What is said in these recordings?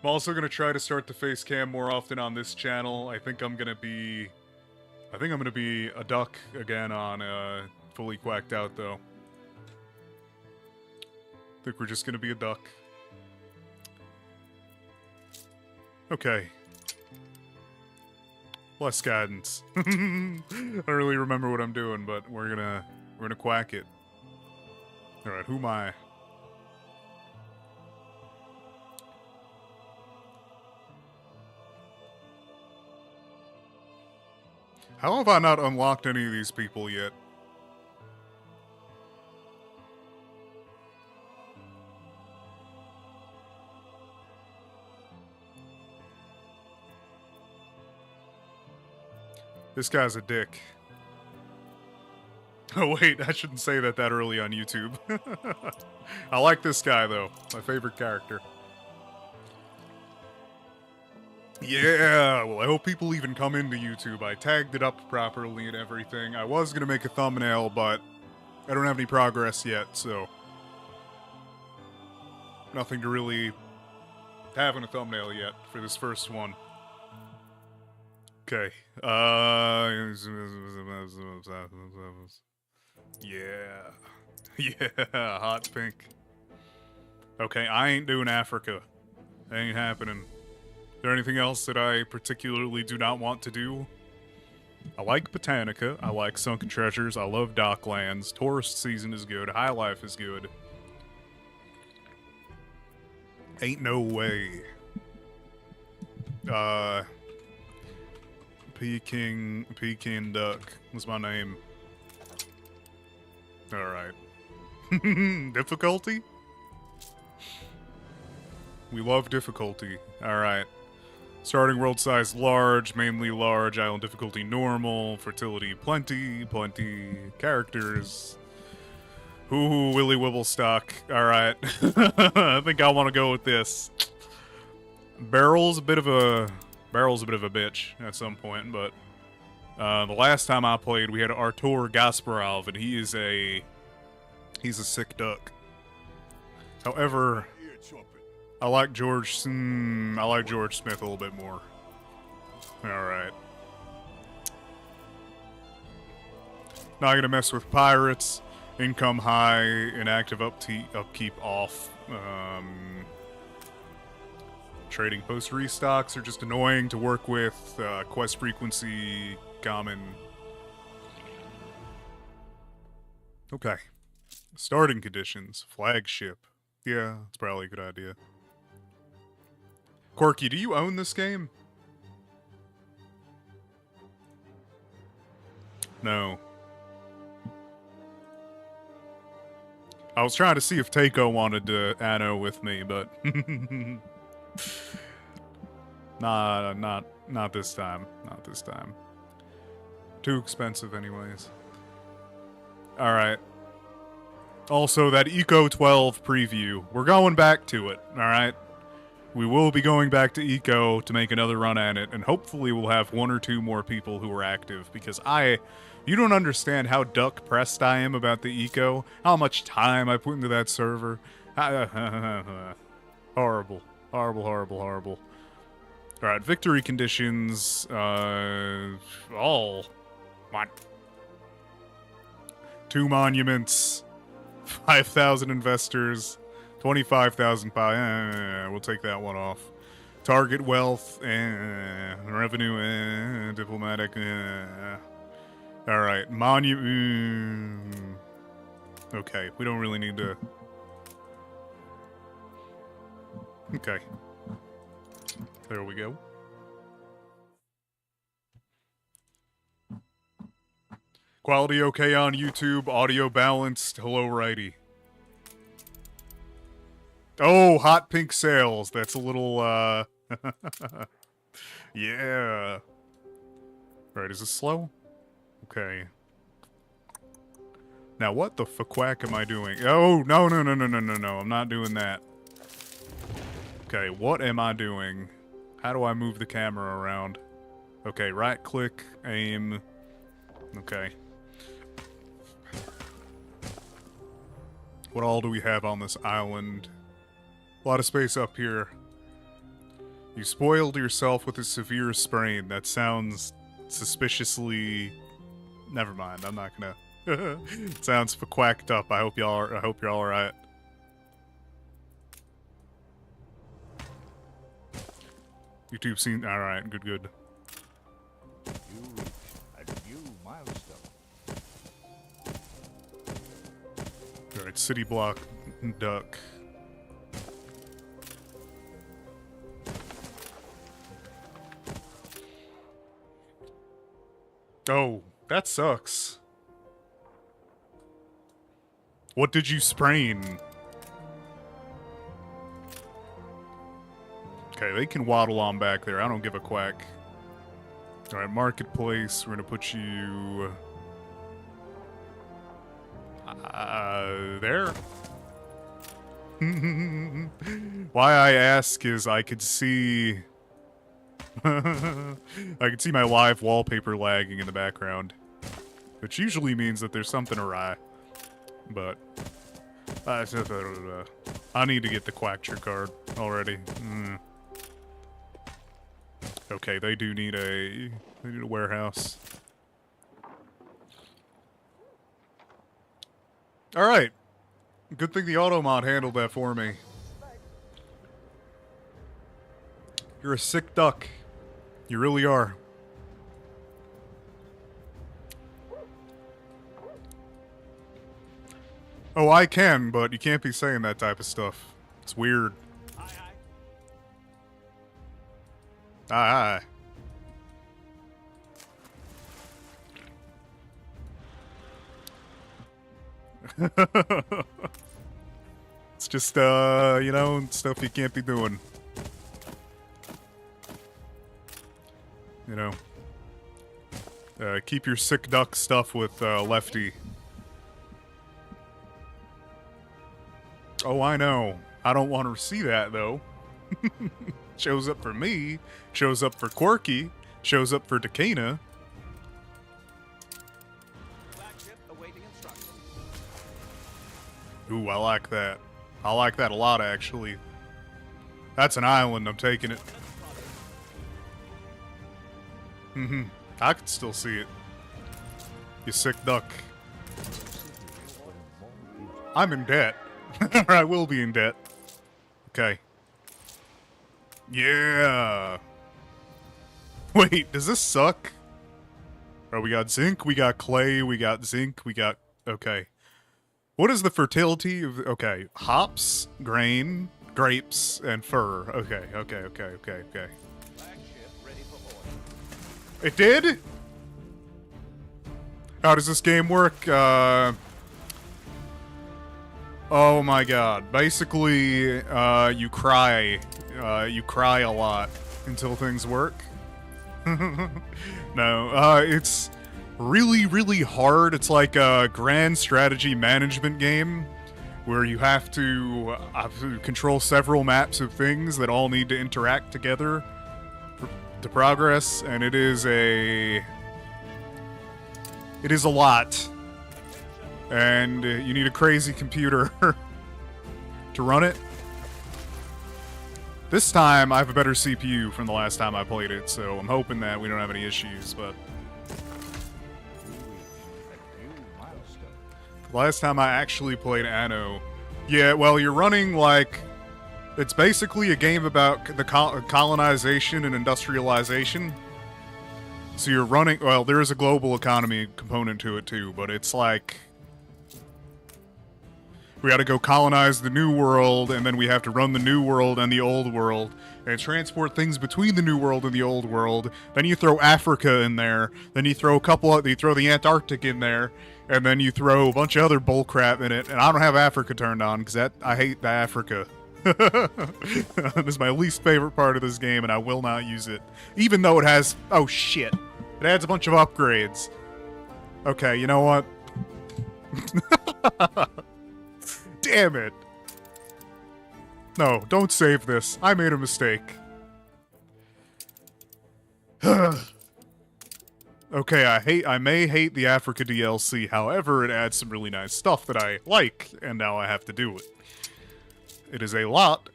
I'm also gonna try to start the face cam more often on this channel. I think I'm gonna be a duck again on Fully Quacked Out though. I think we're just gonna be a duck. Okay. Less guidance. I don't really remember what I'm doing, but we're gonna quack it. Alright, who am I? How have I not unlocked any of these people yet? This guy's a dick. Oh wait, I shouldn't say that early on YouTube. I like this guy though, my favorite character. Yeah, well I hope people even come into YouTube. I tagged it up properly and everything. I was gonna make a thumbnail, but I don't have any progress yet, so... nothing to really have in a thumbnail yet for this first one. Okay, yeah. Yeah, hot pink. Okay, I ain't doing Africa. Ain't happening. Is there anything else that I particularly do not want to do? I like Botanica, I like Sunken Treasures, I love Docklands, Tourist Season is good, High Life is good. Ain't no way. Peking Duck was my name. Alright. Difficulty? We love difficulty. Alright. Starting world size large, mainly large, island difficulty normal, fertility plenty, characters. Ooh, Willy Wibblestock. Alright. I think I want to go with this. Barrel's a bit of a bitch at some point, but the last time I played we had Artur Gasparov, and he's a sick duck. However, I like George Smith a little bit more. Alright. Not gonna mess with pirates. Income high, inactive upkeep off. Trading post restocks are just annoying to work with. Quest frequency, common. Okay. Starting conditions, flagship. Yeah, it's probably a good idea. Corky, do you own this game? No. I was trying to see if Takeo wanted to Anno with me, but not this time. Not this time. Too expensive anyways. Alright. Also, that Eco 12 preview. We're going back to it, alright? We will be going back to Eco to make another run at it, and hopefully we'll have one or two more people who are active, because you don't understand how duck-pressed I am about the Eco, how much time I put into that server. Horrible. Horrible, horrible, horrible. Alright, victory conditions, what? 2 monuments, 5,000 investors, 25,000 we'll take that one off. Target wealth, revenue, diplomatic, Alright, okay, we don't really need to... Okay. There we go. Quality okay on YouTube, audio balanced, hello righty. Oh, hot pink sails, that's a little, yeah. Alright, is this slow? Okay. Now what the fuck am I doing? Oh, no, I'm not doing that. Okay, what am I doing? How do I move the camera around? Okay, right click, aim. Okay. What all do we have on this island? A lot of space up here. You spoiled yourself with a severe sprain. That sounds suspiciously... Never mind, I'm not gonna... It sounds quacked up. I hope y'all you're alright. YouTube scene... Alright, good. You reach a new milestone. Alright, city block duck. Oh, that sucks. What did you sprain? Okay, they can waddle on back there. I don't give a quack. Alright, marketplace. We're gonna put you... there? Why I ask is I could see... I can see my live wallpaper lagging in the background. Which usually means that there's something awry. But... I need to get the Quackture card already. Okay, they do need a... They need a warehouse. Alright. Good thing the auto mod handled that for me. You're a sick duck. You really are. Oh, I can, but you can't be saying that type of stuff. It's weird. Aye. It's just, you know, stuff you can't be doing. You know. Keep your sick duck stuff with, Lefty. Oh, I know. I don't want to see that, though. Shows up for me. Shows up for Quirky. Shows up for Decana. Ooh, I like that. I like that a lot, actually. That's an island. I'm taking it. I can still see it. You sick duck. I'm in debt. Or I will be in debt. Okay. Yeah. Wait, does this suck? Oh, we got zinc, we got clay, we got zinc, we got... Okay. What is the fertility of... Okay. Hops, grain, grapes, and fur. Okay. It did? How does this game work? Oh my god. Basically, you cry. You cry a lot until things work. No, it's really, really hard. It's like a grand strategy management game where you have to control several maps of things that all need to interact together to progress, and it is a lot. And you need a crazy computer to run it. This time, I have a better CPU from the last time I played it, so I'm hoping that we don't have any issues, but... Last time I actually played Anno... Yeah, well, you're running, like... It's basically a game about the colonization and industrialization. So you're running... Well, there is a global economy component to it, too, but it's like... We gotta go colonize the new world, and then we have to run the new world and the old world, and transport things between the new world and the old world. Then you throw Africa in there, then you throw you throw the Antarctic in there, and then you throw a bunch of other bullcrap in it, and I don't have Africa turned on, because I hate the Africa. This is my least favorite part of this game, and I will not use it. Even though it has... Oh, shit. It adds a bunch of upgrades. Okay, you know what? Damn it! No, don't save this. I made a mistake. Okay, I may hate the Africa DLC, however, it adds some really nice stuff that I like, and now I have to do it. It is a lot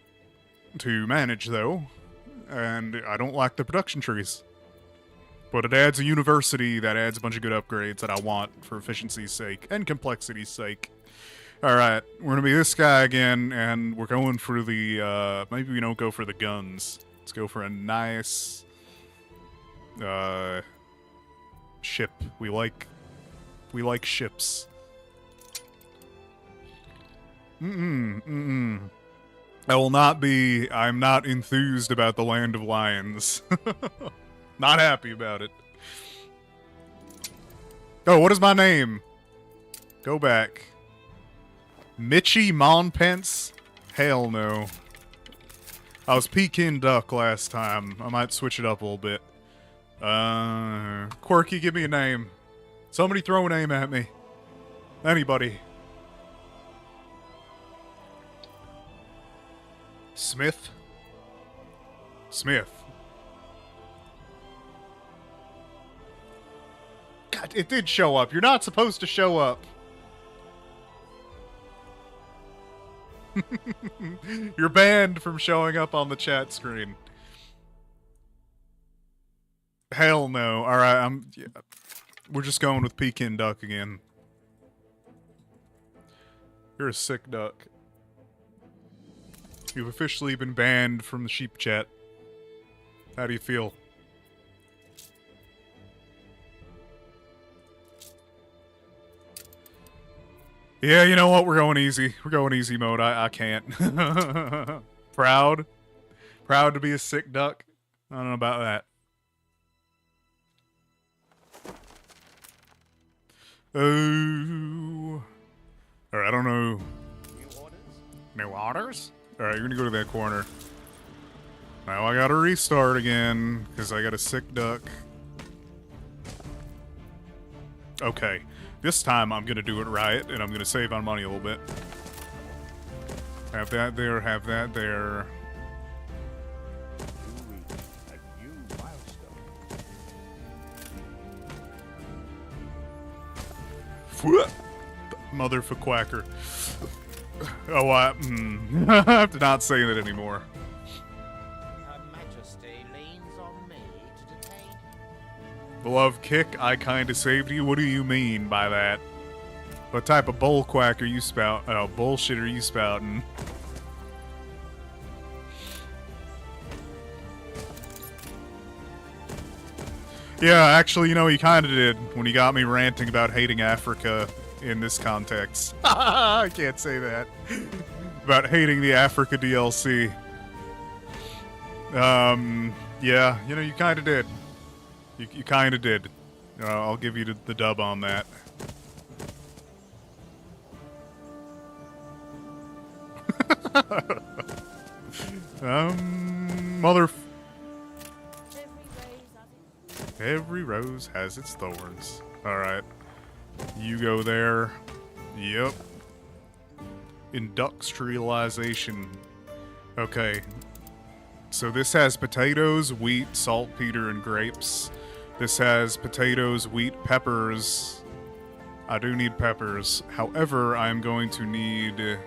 to manage, though. and I don't like the production trees. But it adds a university that adds a bunch of good upgrades that I want for efficiency's sake and complexity's sake. Alright, we're gonna be this guy again, and we're going for the, maybe we don't go for the guns. Let's go for a nice, ship. We like ships. I will not be, I'm not enthused about the Land of Lions. Not happy about it. Oh, what is my name? Go back. Mitchie Monpence? Hell no. I was Pekin Duck last time. I might switch it up a little bit. Quirky, give me a name. Somebody throw a name at me. Anybody. Smith? Smith. God, it did show up. You're not supposed to show up. You're banned from showing up on the chat screen. Hell no. Alright, yeah. We're just going with Pekin Duck again. You're a sick duck. You've officially been banned from the sheep chat. How do you feel? Yeah, you know what? We're going easy. We're going easy mode. I can't. Proud. Proud to be a sick duck. I don't know about that. Oh. Alright, I don't know. New orders? New orders? Alright, you're gonna go to that corner. Now I gotta restart again, because I got a sick duck. Okay. This time I'm gonna do it right, and I'm gonna save on money a little bit. Have that there, have that there. You reach a new milestone. Motherfucker. Oh, I have to not say that anymore. Her Majesty leans on me to detain him. Beloved Kick, I kinda saved you. What do you mean by that? What type of bullquack are you spout? Oh, bullshit are you spouting? Yeah, actually, you know, you kinda did when you got me ranting about hating Africa in this context. I can't say that. About hating the Africa DLC. Yeah, you know, you kinda did. You kinda did. I'll give you the dub on that. Mother... Every rose has its thorns. Alright. You go there. Yep. Industrialization. Okay. So this has potatoes, wheat, saltpeter, and grapes. This has potatoes, wheat, peppers. I do need peppers. However, I'm going to need...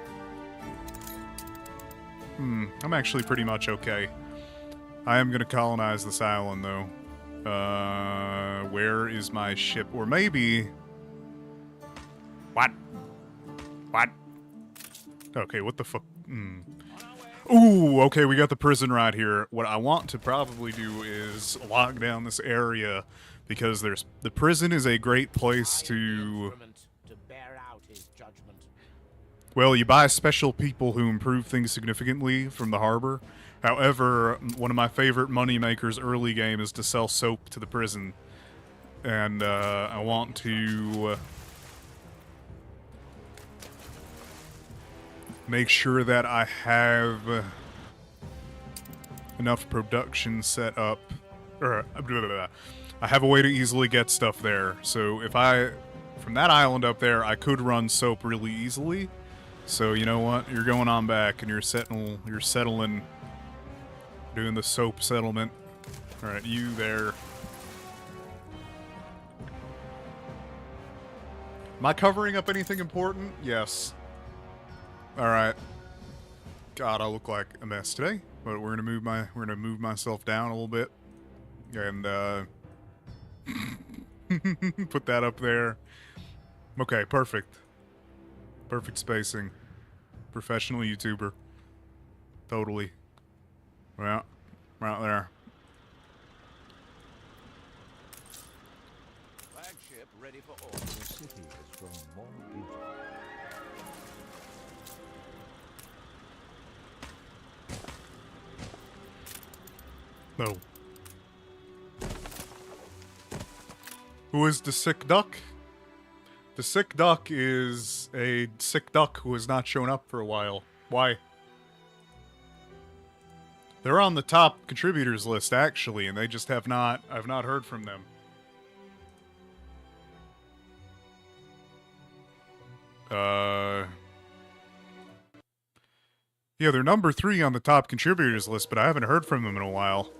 I'm actually pretty much okay. I am going to colonize this island, though. Where is my ship? Or maybe... What? What? Okay, what the fuck? Ooh, okay, we got the prison right here. What I want to probably do is lock down this area because the prison is a great place to bear out his judgment. well, you buy special people who improve things significantly from the harbor. However, one of my favorite money makers early game is to sell soap to the prison. And I want to make sure that I have enough production set up. Or, I have a way to easily get stuff there. So if from that island up there, I could run soap really easily. So you know what? You're going on back and you're settling, doing the soap settlement. All right, you there. Am I covering up anything important? Yes. Alright. God, I look like a mess today. but we're gonna move myself down a little bit, and put that up there. Okay, perfect. Perfect spacing. Professional YouTuber. Totally. Yeah, right there. Flagship ready for order. The city has grown more beautiful. No. Who is the sick duck? The sick duck is a sick duck who has not shown up for a while. Why? They're on the top contributors list, actually, and they just have not... I've not heard from them. Yeah, they're number 3 on the top contributors list, but I haven't heard from them in a while.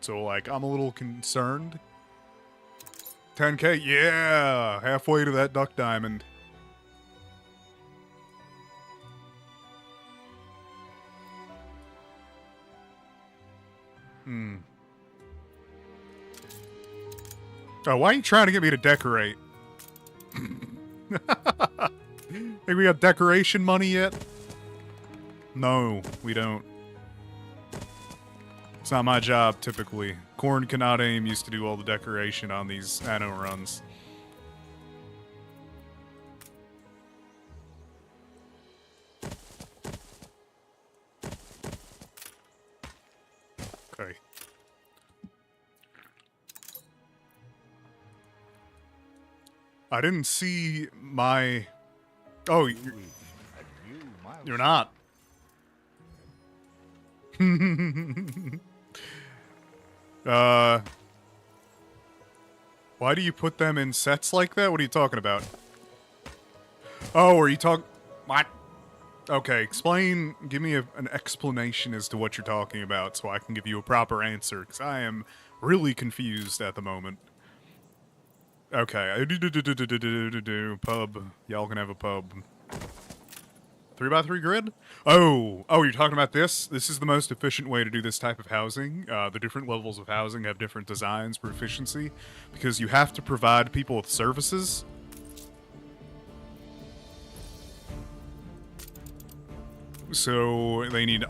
So, like, I'm a little concerned. 10K, yeah! Halfway to that duck diamond. Oh, why are you trying to get me to decorate? Think we got decoration money yet? No, we don't. It's not my job, typically. Corn Cannot Aim used to do all the decoration on these Anno runs. Okay. I didn't see my... Oh, you're not. Why do you put them in sets like that? What are you talking about? Oh, are you talking... What? Okay, explain... Give me an explanation as to what you're talking about so I can give you a proper answer, because I am really confused at the moment. Okay. Pub. Y'all can have a pub. 3x3 grid? Oh, you're talking about this? This is the most efficient way to do this type of housing. The different levels of housing have different designs for efficiency, because you have to provide people with services. So they need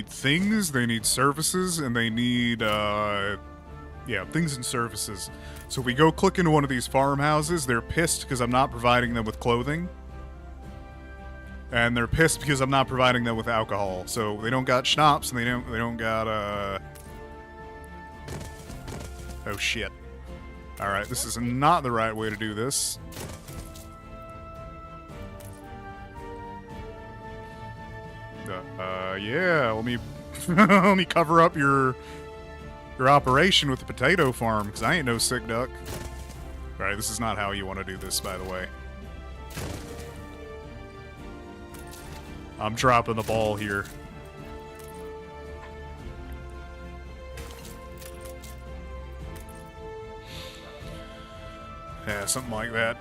things, they need services, and they need yeah, things and services. So if we go click into one of these farmhouses, they're pissed because I'm not providing them with clothing. And they're pissed because I'm not providing them with alcohol. So they don't got schnapps and they don't got oh shit. Alright, this is not the right way to do this. Yeah, let me let me cover up your operation with the potato farm, because I ain't no sick duck. Alright, this is not how you want to do this, by the way. I'm dropping the ball here. Yeah, something like that.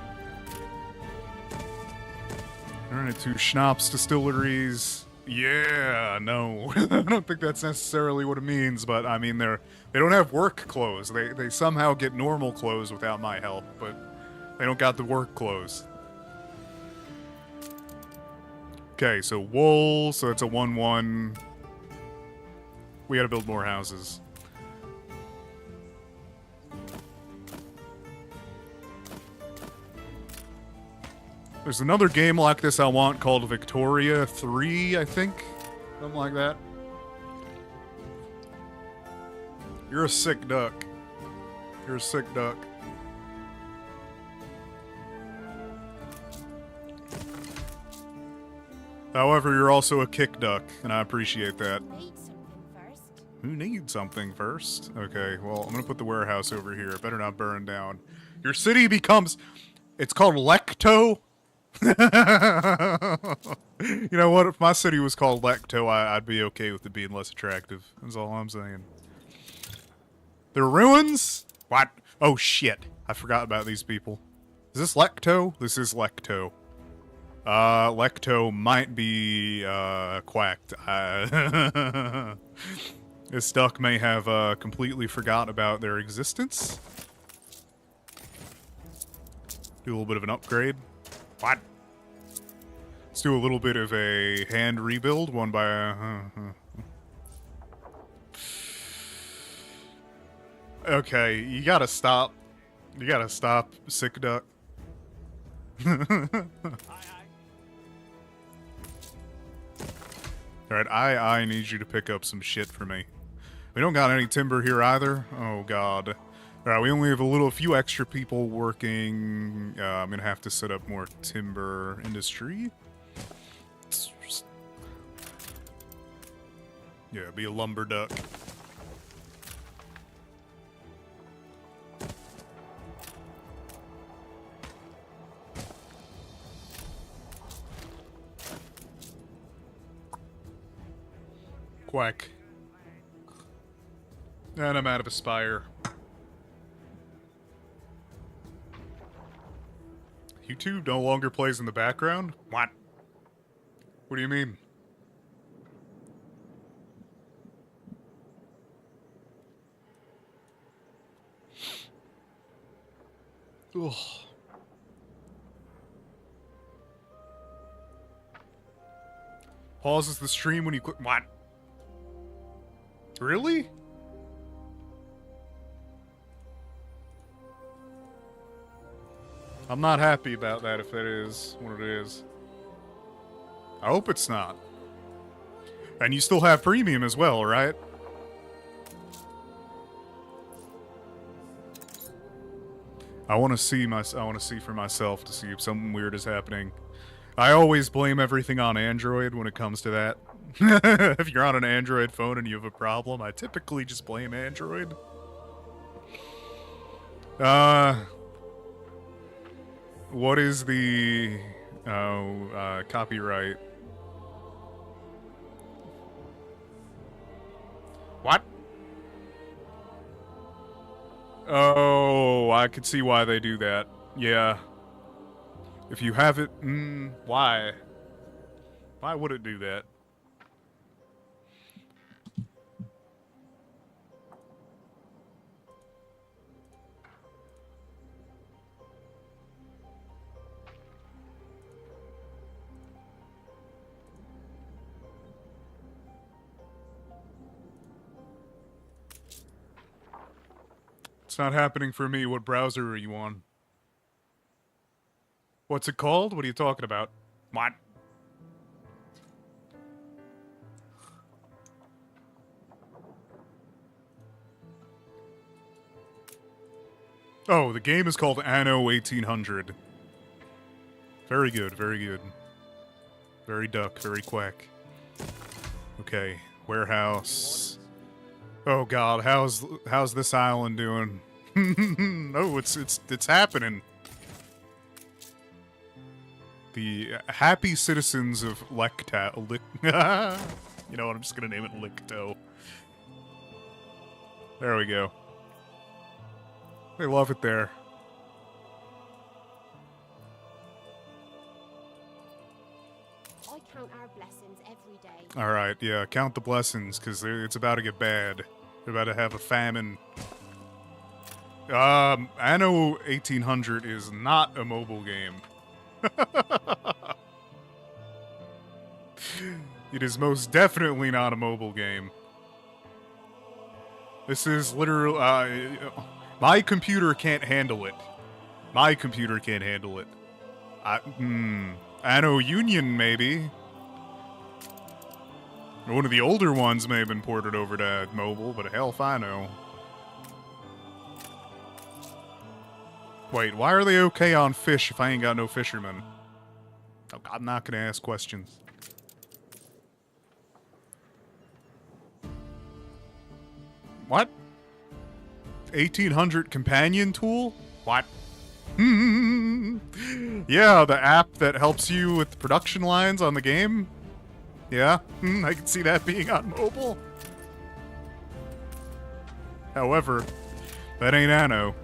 Alright, 2 schnapps distilleries. Yeah, no. I don't think that's necessarily what it means, but I mean, they don't have work clothes. They somehow get normal clothes without my help, but they don't got the work clothes. Okay, so wool, so it's a 1-1. We gotta build more houses. There's another game like this I want called Victoria 3, I think. Something like that. You're a sick duck. You're a sick duck. However, you're also a kick duck, and I appreciate that. Who needs something first? Okay, well, I'm gonna put the warehouse over here. It better not burn down. Your city becomes... It's called Lecto? You know what? If my city was called Lecto, I'd be okay with it being less attractive. That's all I'm saying. They're ruins? What? Oh, shit. I forgot about these people. Is this Lecto? This is Lecto. Lecto might be, quacked. This duck may have, completely forgot about their existence. Do a little bit of an upgrade. What? Let's do a little bit of a hand rebuild, one by, Okay, you gotta stop. You gotta stop, sick duck. Alright, I need you to pick up some shit for me. We don't got any timber here either. Oh god. Alright, we only have a few extra people working. I'm gonna have to set up more timber industry. Yeah, be a lumber duck. Quack. And I'm out of Aspire. YouTube no longer plays in the background? What? What do you mean? Ugh. Pauses the stream when you click. What? Really? I'm not happy about that if that is what it is. I hope it's not. And you still have premium as well, right? I want to see for myself to see if something weird is happening. I always blame everything on Android when it comes to that. If you're on an Android phone and you have a problem, I typically just blame Android. What is the copyright? What? Oh, I could see why they do that. Yeah. If you have it, why? Why would it do that? It's not happening for me. What browser are you on? What's it called? What are you talking about? What? Oh, the game is called Anno 1800. Very good, very good. Very duck, very quack. Okay, warehouse. Oh god, how's this island doing? Oh, it's happening. The happy citizens of Lecta. You know what? I'm just gonna name it Licto. There we go. They love it there. I count our blessings every day. All right, yeah, count the blessings because it's about to get bad. They're about to have a famine. Anno 1800 is not a mobile game. It is most definitely not a mobile game. This is literally, my computer can't handle it. My computer can't handle it. Anno Union, maybe. One of the older ones may have been ported over to mobile, but hell if I know. Wait, why are they okay on fish if I ain't got no fishermen? Oh, I'm not gonna ask questions. What? 1800 companion tool? What? Yeah, the app that helps you with the production lines on the game? Yeah, I can see that being on mobile. However, that ain't Anno.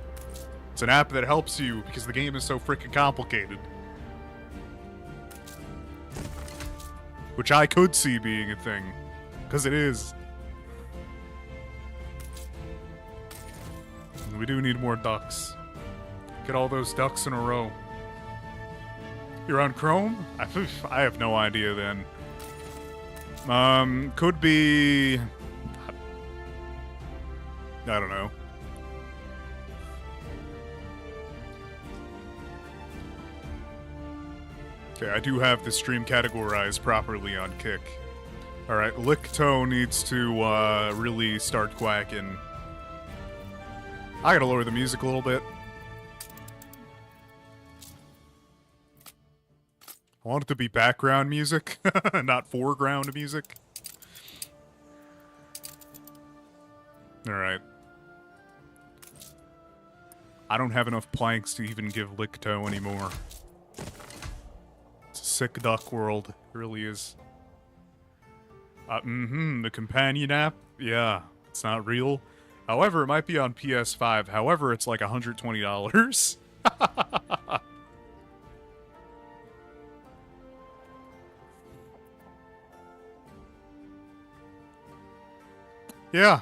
It's an app that helps you because the game is so freaking complicated. Which I could see being a thing. Because it is. And we do need more ducks. Get all those ducks in a row. You're on Chrome? I have no idea then. Could be... I don't know. Okay, I do have the stream categorized properly on Kick. Alright, Licto needs to really start quacking. I gotta lower the music a little bit. I want it to be background music, not foreground music. Alright. I don't have enough planks to even give Licto anymore. It's a sick duck world. It really is. The companion app? Yeah, it's not real. However, it might be on PS5. However, it's like $120. Yeah.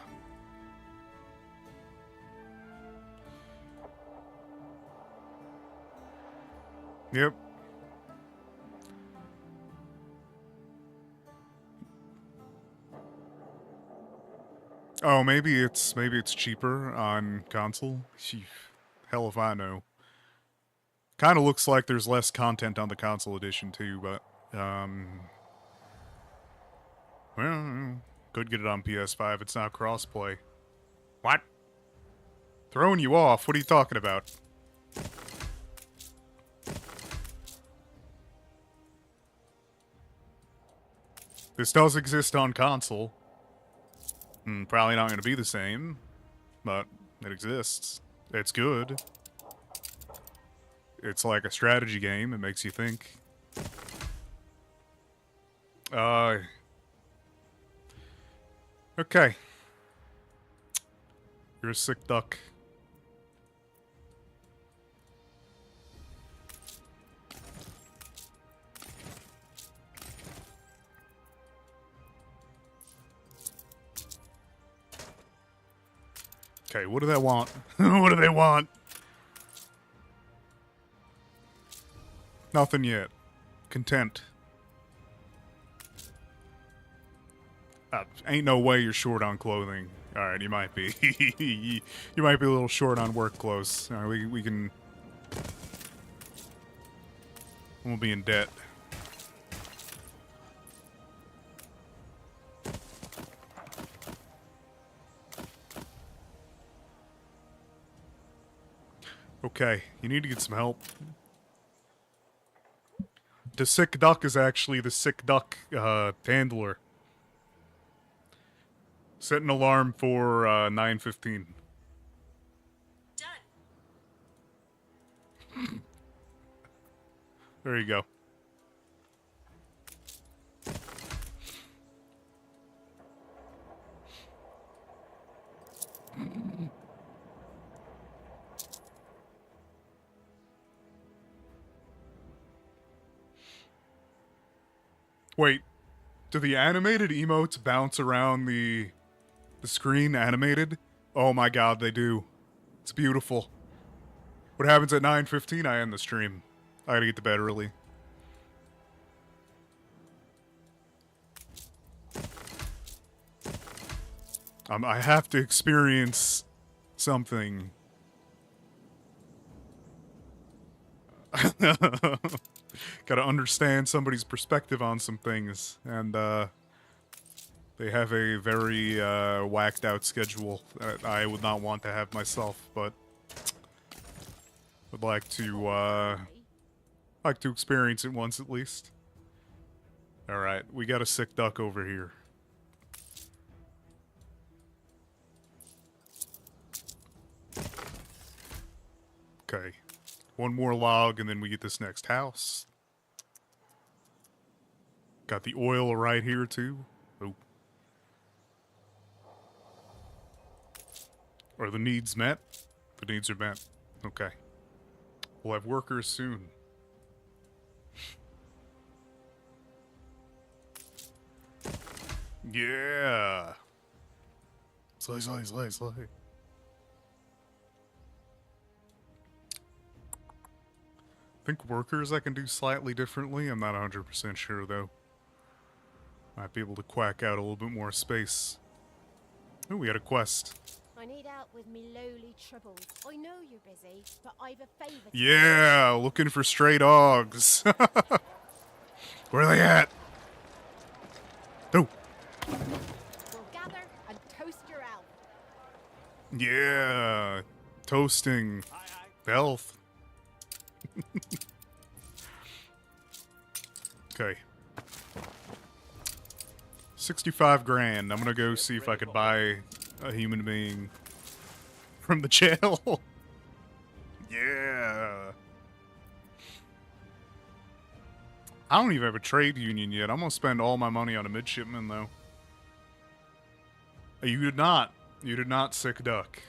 Yep. Oh, maybe it's cheaper on console. Sheesh. Hell if I know. Kind of looks like there's less content on the console edition too, but well, could get it on PS5. It's not crossplay. What? Throwing you off? What are you talking about? This does exist on console. Probably not going to be the same, but it exists. It's good. It's like a strategy game. It makes you think. Okay. You're a sick duck. Okay, what do they want? What do they want? Nothing yet. Content. Ain't no way you're short on clothing. Alright, you might be. You might be a little short on work clothes. We can... We'll be in debt. Okay, you need to get some help. The sick duck is actually the sick duck handler. Set an alarm for 9:15. Done. There you go. Wait, do the animated emotes bounce around the screen animated? Oh my god, they do. It's beautiful. What happens at 9:15? I end the stream. I gotta get to bed early. I have to experience something. Gotta understand somebody's perspective on some things, and they have a very whacked out schedule that I would not want to have myself, but would like to experience it once at least. Alright, we got a sick duck over here. Okay. One more log and then we get this next house. Got the oil right here too. Oh. Are the needs met? The needs are met. Okay. We'll have workers soon. Yeah. Slay, slay, slay, slay. I think workers I can do slightly differently. I'm not 100% sure, though. Might be able to quack out a little bit more space. Oh, we got a quest. I need help with me lowly troubles. I know you're busy, but I've a favour to Yeah, looking for stray dogs. Where are they at? Oh, ask. We'll gather and toast your elf. yeah. Toasting. Health. Okay. 65 grand. I'm gonna go see if I could buy a human being from the jail. Yeah. I don't even have a trade union yet. I'm gonna spend all my money on a midshipman, though. You did not. You did not, sick duck.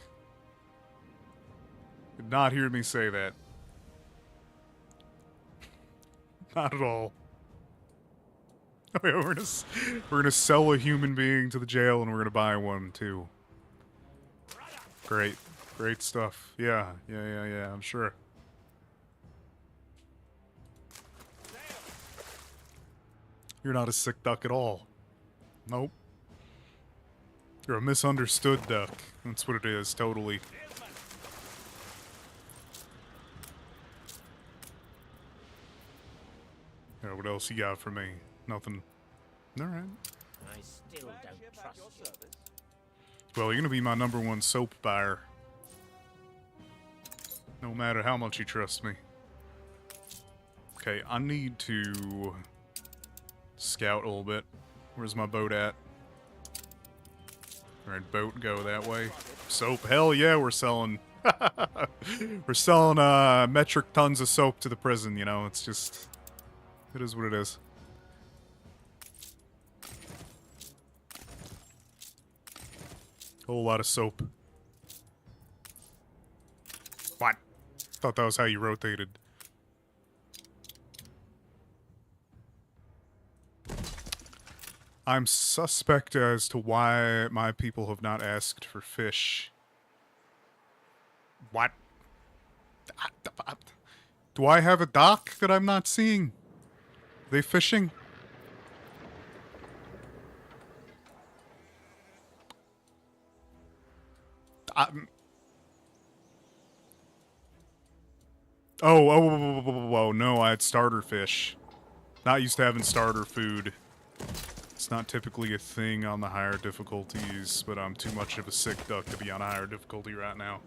Did not hear me say that. Not at all. Oh, yeah, we're gonna sell a human being to the jail, and we're gonna buy one too. Great, great stuff. Yeah, I'm sure. You're not a sick duck at all. Nope. You're a misunderstood duck. That's what it is, totally. Yeah, what else you got for me? Nothing. Alright. I still don't trust you. Well, you're gonna be my #1 soap buyer. No matter how much you trust me. Okay, I need to scout a little bit. Where's my boat at? Alright, boat, go that way. Soap, hell yeah, we're selling. We're selling metric tons of soap to the prison, you know, it's just... It is what it is. Whole lot of soap. What? Thought that was how you rotated. I'm suspect as to why my people have not asked for fish. What? Do I have a dock that I'm not seeing? Are they fishing? Oh, no, I had starter fish. Not used to having starter food. It's not typically a thing on the higher difficulties, but I'm too much of a sick duck to be on a higher difficulty right now.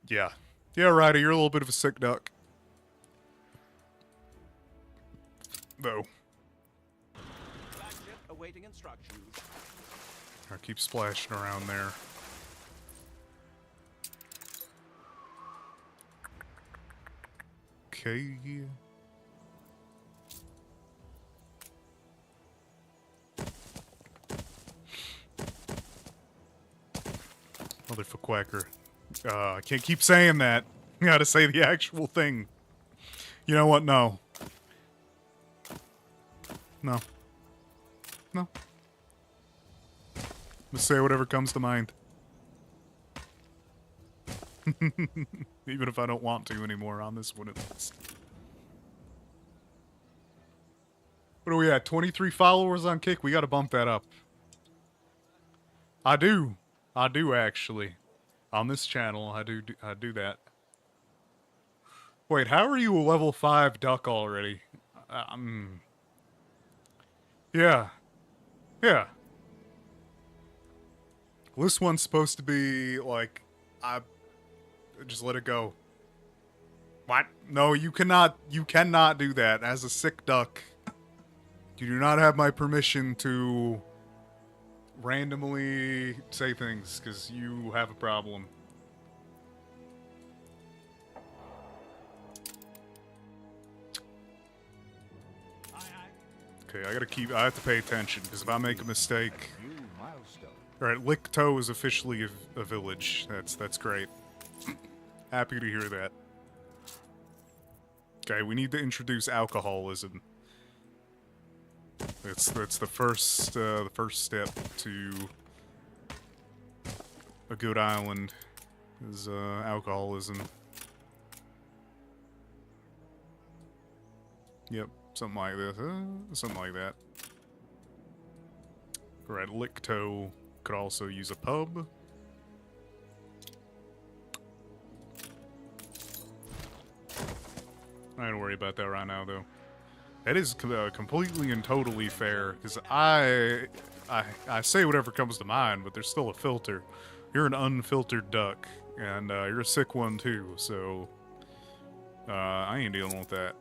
Yeah. Yeah, Ryder, you're a little bit of a sick duck. Though. Flagship awaiting instructions. I keep splashing around there. Okay. Motherfucker. I can't keep saying that. You gotta say the actual thing. You know what? No. No. No. Just say whatever comes to mind. Even if I don't want to anymore on this one at least. What are we at? 23 followers on Kick? We gotta bump that up. I do. I do, actually. On this channel, I do that. Wait, how are you a level 5 duck already? Yeah. Yeah. Well, this one's supposed to be, like, just let it go. What? No, you cannot do that. As a sick duck, you do not have my permission to randomly say things, because you have a problem. Okay, I have to pay attention, because if I make a mistake... New milestone. Alright, Licktoe is officially a village. That's great. Happy to hear that. Okay, we need to introduce alcoholism. That's the first step to a good island is alcoholism. Yep, something like this. Something like that. Right, Licto could also use a pub. I don't worry about that right now, though. That is completely and totally fair, because I say whatever comes to mind, but there's still a filter. You're an unfiltered duck, and you're a sick one too, so I ain't dealing with that.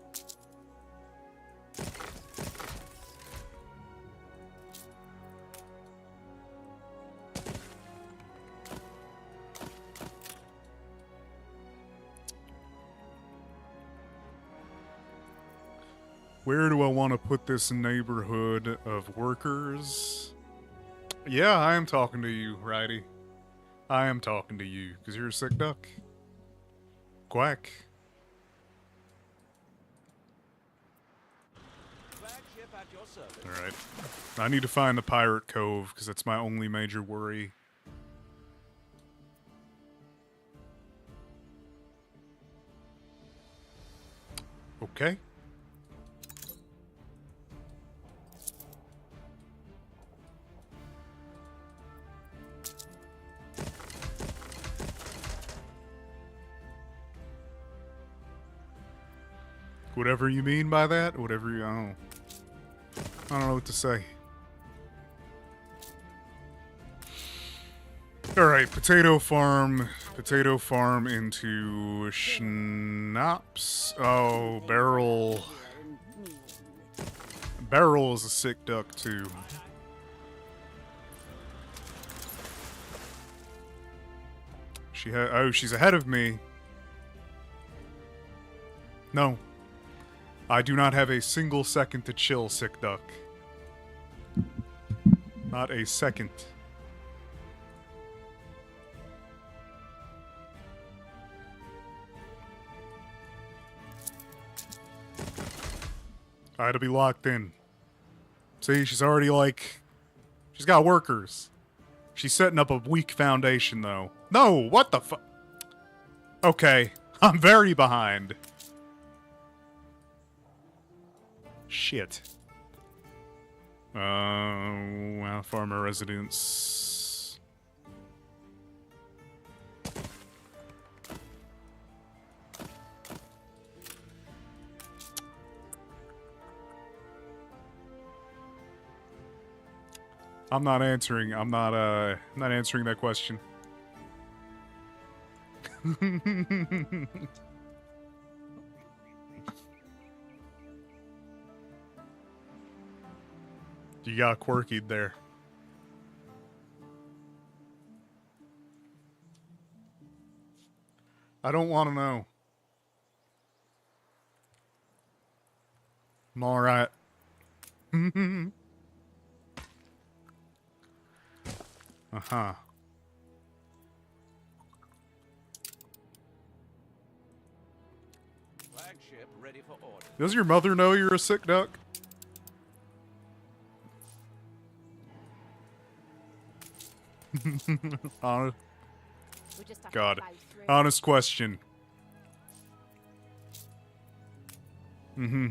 Where do I want to put this neighborhood of workers? Yeah, I am talking to you, Righty. I am talking to you, because you're a sick duck. Quack. Flagship at your service. Alright. I need to find the Pirate Cove, because that's my only major worry. Okay. Whatever you mean by that, whatever you, I don't know what to say. Alright, potato farm into schnapps. Oh, Barrel. Barrel is a sick duck too. She's ahead of me. No. I do not have a single second to chill, sick duck. Not a second. I had to be locked in. See, she's already like... She's got workers. She's setting up a weak foundation, though. No, what the fu... Okay, I'm very behind. Shit. Well, farmer residence. I'm not answering that question. You got quirkied there. I don't want to know. I'm alright. Uh-huh. Flagship ready for order. Does your mother know you're a sick duck? Honest, We just have God. to plow through. Honest question. Mm-hmm.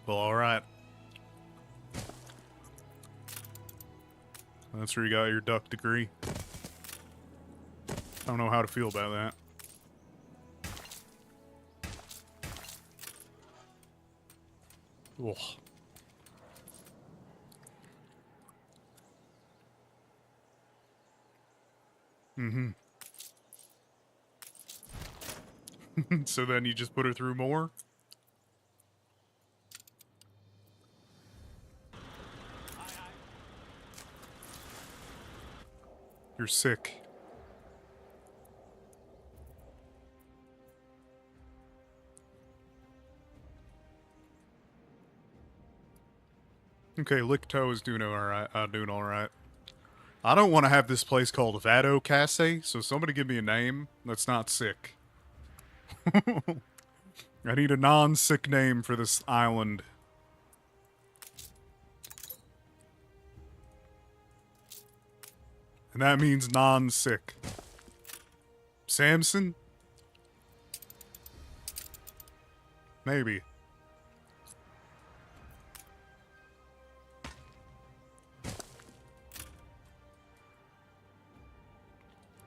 Well, alright. That's where you got your duck degree. I don't know how to feel about that. Ugh. Mm-hmm. So then you just put her through more? You're sick. Okay, Licto is doing alright. Doing alright. I don't want to have this place called Vado Casse, so somebody give me a name that's not sick. I need a non-sick name for this island. And that means non-sick. Samson? Maybe. I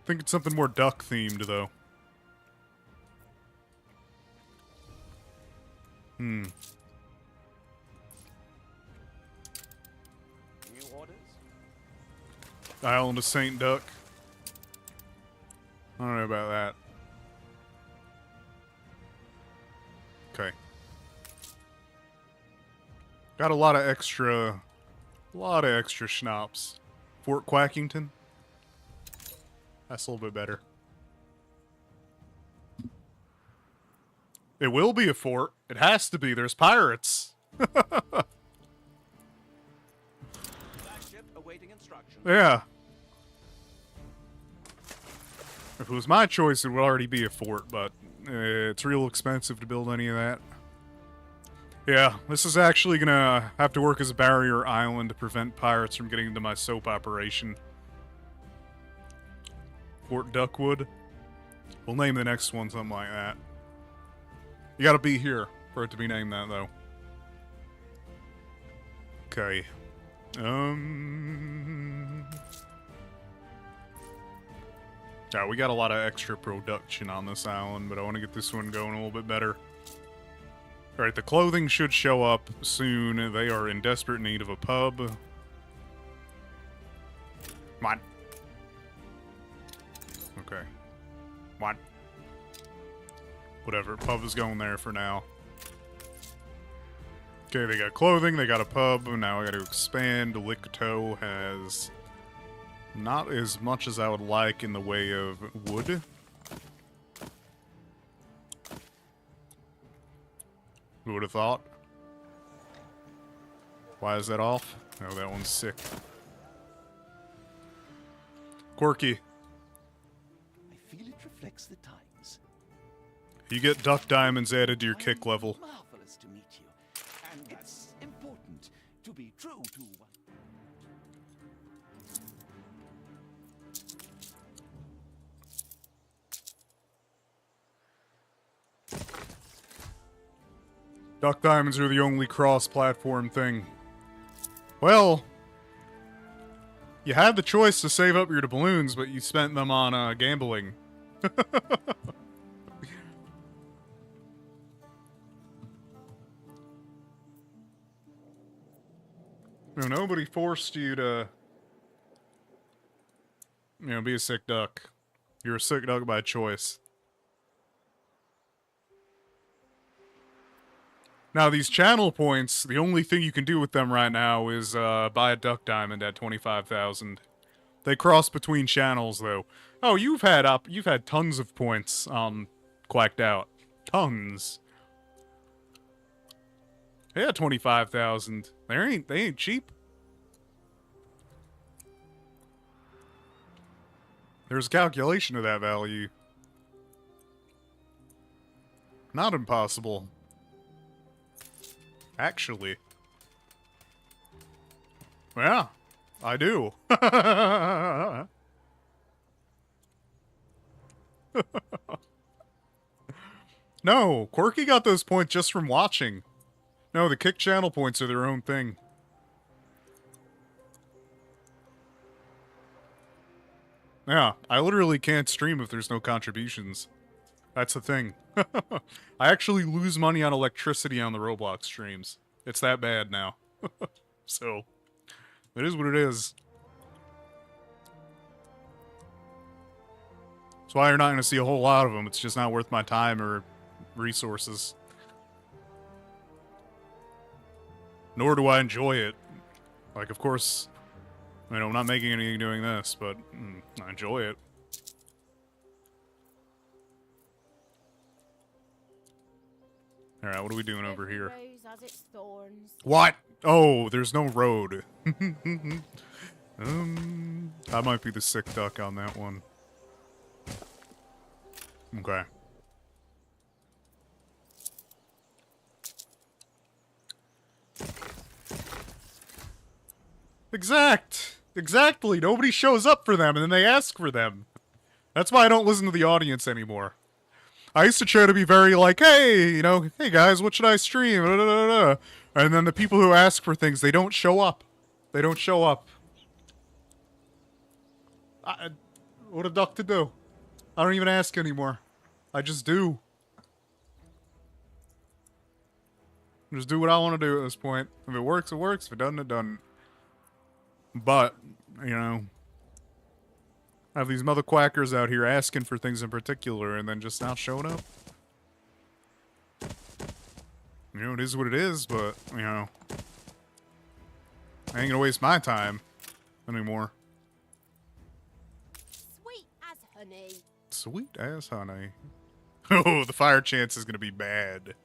think it's something more duck themed, though. New orders? Island of Saint Duck. I don't know about that. Okay. Got a lot of extra schnapps. Fort Quackington. That's a little bit better. It will be a fort. It has to be. There's pirates. Flagship awaiting instructions. Yeah. If it was my choice, it would already be a fort, but it's real expensive to build any of that. Yeah, this is actually gonna have to work as a barrier island to prevent pirates from getting into my soap operation. Fort Duckwood. We'll name the next one something like that. You gotta be here for it to be named that, though. Okay. Yeah, we got a lot of extra production on this island, but I want to get this one going a little bit better. Alright, the clothing should show up soon. They are in desperate need of a pub. Come on. Okay. Come on. Whatever, pub is going there for now. Okay, they got clothing, they got a pub, now I gotta expand. Licto has not as much as I would like in the way of wood. Who would have thought? Why is that off? Oh, that one's sick. Quirky. I feel it reflects the times. You get duck diamonds added to your kick level. Marvelous to meet you. And it's important to be true to one. Duck diamonds are the only cross-platform thing. Well, you had the choice to save up your doubloons, but you spent them on gambling. No, nobody forced you to, be a sick duck. You're a sick duck by choice. Now, these channel points, the only thing you can do with them right now is buy a duck diamond at 25,000. They cross between channels, though. Oh, you've had tons of points quacked out. Tons. Yeah, 25,000. They ain't cheap. There's a calculation of that value. Not impossible. Actually. Yeah, I do. No, Quirky got those points just from watching. No, the kick channel points are their own thing. Yeah, I literally can't stream if there's no contributions. That's the thing. I actually lose money on electricity on the Roblox streams. It's that bad now. So, it is what it is. That's why you're not going to see a whole lot of them. It's just not worth my time or resources. Nor do I enjoy it. Like, of course, I'm not making anything doing this, but I enjoy it. Alright, what are we doing over here? Every rose has its thorns. What? Oh, there's no road. I might be the sick duck on that one. Okay. Exact! Exactly. Nobody shows up for them, and then they ask for them. That's why I don't listen to the audience anymore. I used to try to be very like, hey, you know, hey guys, what should I stream? Da, da, da, da. And then the people who ask for things, they don't show up. They don't show up. What a duck to do. I don't even ask anymore. I just do. Just do what I want to do at this point. If it works, it works. If it doesn't, it doesn't. But, you know, I have these mother quackers out here asking for things in particular and then just not showing up. You know, it is what it is, but, you know, I ain't gonna waste my time anymore. Sweet as honey. Sweet as honey. Oh, the fire chance is gonna be bad.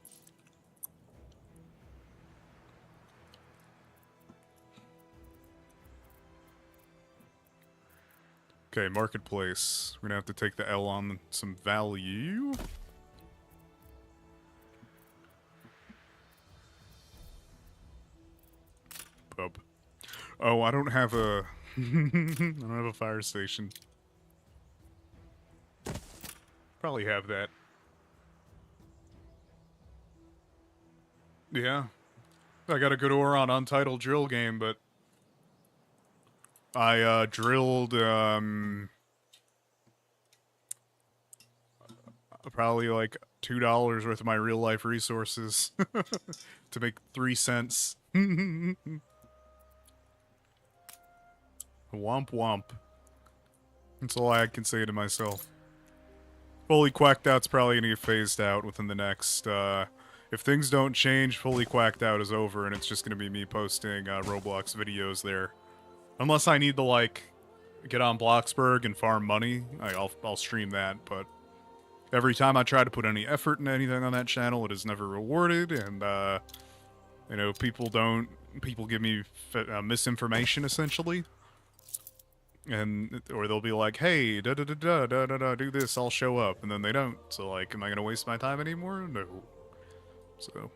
Okay, marketplace. We're gonna have to take the L on some value. Pub. Oh, I don't have a... I don't have a fire station. Probably have that. Yeah. I got a good ore on Untitled Drill game, but... I, drilled, probably like $2 worth of my real-life resources to make 3 cents. Womp womp. That's all I can say to myself. Fully Quacked Out's probably gonna get phased out within the next, if things don't change, Fully Quacked Out is over, and it's just gonna be me posting, Roblox videos there. Unless I need to, like, get on Bloxburg and farm money, I'll stream that, but every time I try to put any effort into anything on that channel, it is never rewarded, and, you know, people give me misinformation, essentially. And, or they'll be like, hey, da-da-da-da-da-da-da, do this, I'll show up, and then they don't. So, like, am I gonna waste my time anymore? No. So,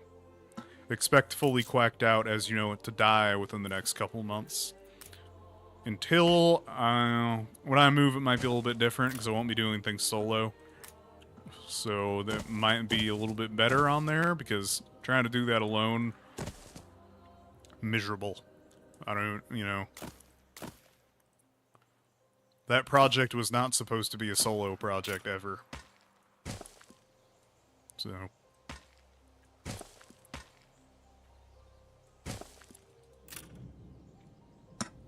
expect Fully Quacked Out, as you know it, to die within the next couple months. Until, when I move, it might be a little bit different, because I won't be doing things solo. So that might be a little bit better on there, because trying to do that alone, miserable. I don't, you know. That project was not supposed to be a solo project ever. So.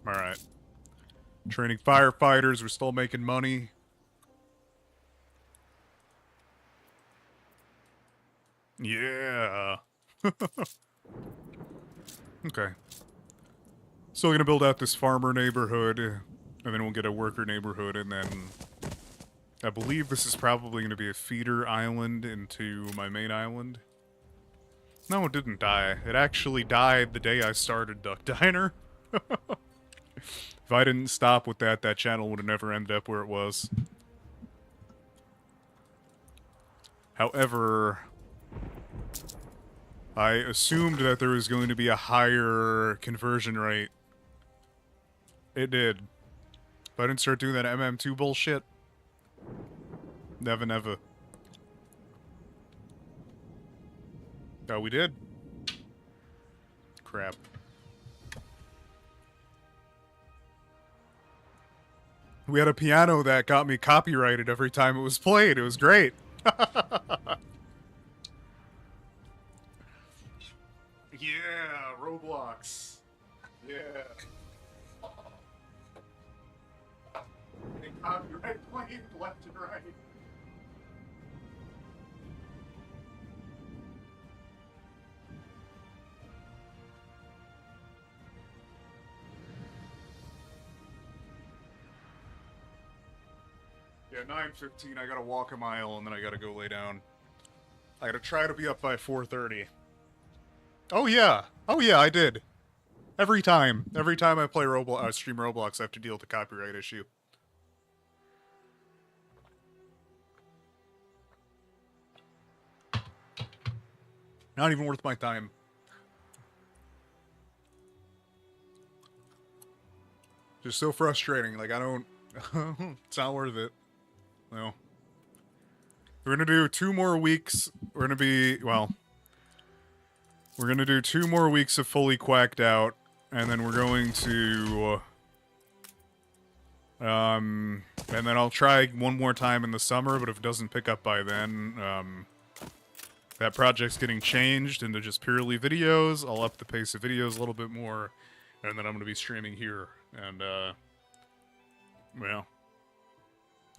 Alright. Training firefighters, we're still making money. Yeah. Okay. Still gonna build out this farmer neighborhood, and then we'll get a worker neighborhood, and then I believe this is probably gonna be a feeder island into my main island. No, it didn't die. It actually died the day I started Duck Diner. If I didn't stop with that, that channel would have never ended up where it was. However, I assumed that there was going to be a higher conversion rate. It did. If I didn't start doing that MM2 bullshit, never, never. Oh, we did? Crap. We had a piano that got me copyrighted every time it was played. It was great. Yeah, Roblox. Yeah. Getting copyright claimed left and right. Yeah, 9:15, I gotta walk a mile and then I gotta go lay down. I gotta try to be up by 4:30. Oh yeah! Oh yeah, I did. Every time. Every time I play stream Roblox, I have to deal with a copyright issue. Not even worth my time. Just so frustrating. Like, I don't... it's not worth it. No. We're gonna do 2 more weeks. We're gonna be... Well... We're gonna do 2 more weeks of fully quacked out. And then we're going to... and then I'll try one more time in the summer, but if it doesn't pick up by then, that project's getting changed into just purely videos. I'll up the pace of videos a little bit more, and then I'm going to be streaming here, and, well,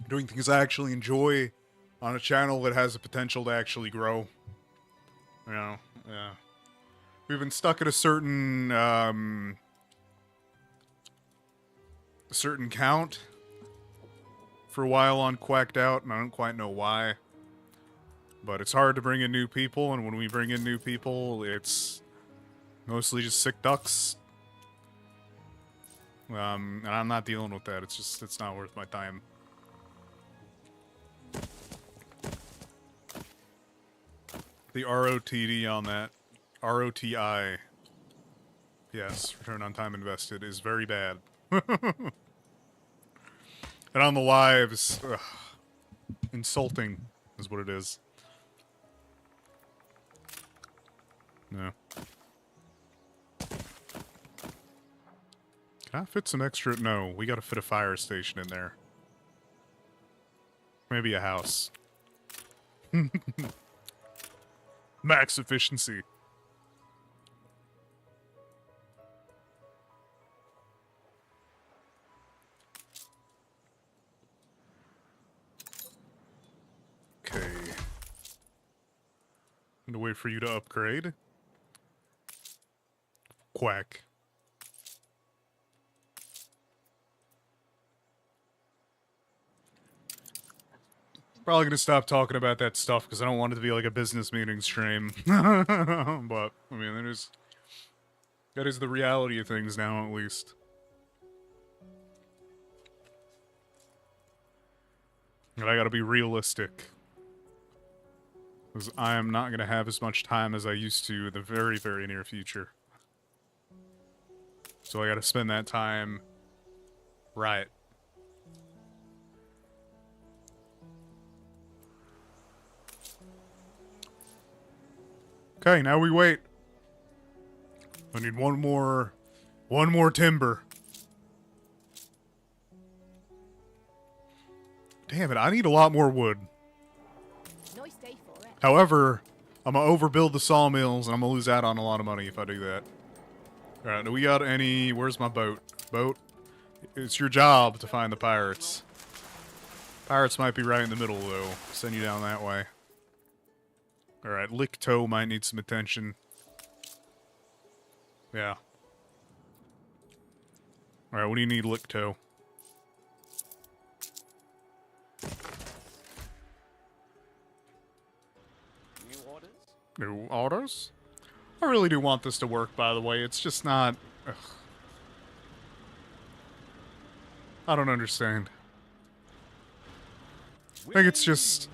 doing things I actually enjoy on a channel that has the potential to actually grow. You know, yeah. We've been stuck at a certain count for a while on Quacked Out, and I don't quite know why. But it's hard to bring in new people, and when we bring in new people, it's mostly just sick ducks. And I'm not dealing with that. It's not worth my time. The ROTD on that, ROTI, yes, return on time invested, is very bad. And on the lives, ugh, insulting is what it is. No. Can I fit some extra? No, we gotta fit a fire station in there. Maybe a house. Max efficiency. Okay. I'm gonna wait for you to upgrade. Quack. Probably gonna stop talking about that stuff because I don't want it to be like a business meeting stream. But I mean, that is the reality of things now, at least. And I gotta be realistic. Because I am not gonna have as much time as I used to in the very, very near future. So I gotta spend that time right. Okay, now we wait. I need one more timber. Damn it, I need a lot more wood. Nice day for it. However, I'm gonna overbuild the sawmills and I'm gonna lose out on a lot of money if I do that. Alright, do we got any... Where's my boat? Boat? It's your job to find the pirates. Pirates might be right in the middle, though. Send you down that way. Alright, Licktoe might need some attention. Yeah. Alright, what do you need, Licktoe? New orders? New orders? I really do want this to work, by the way. It's just not... Ugh. I don't understand. I think it's just...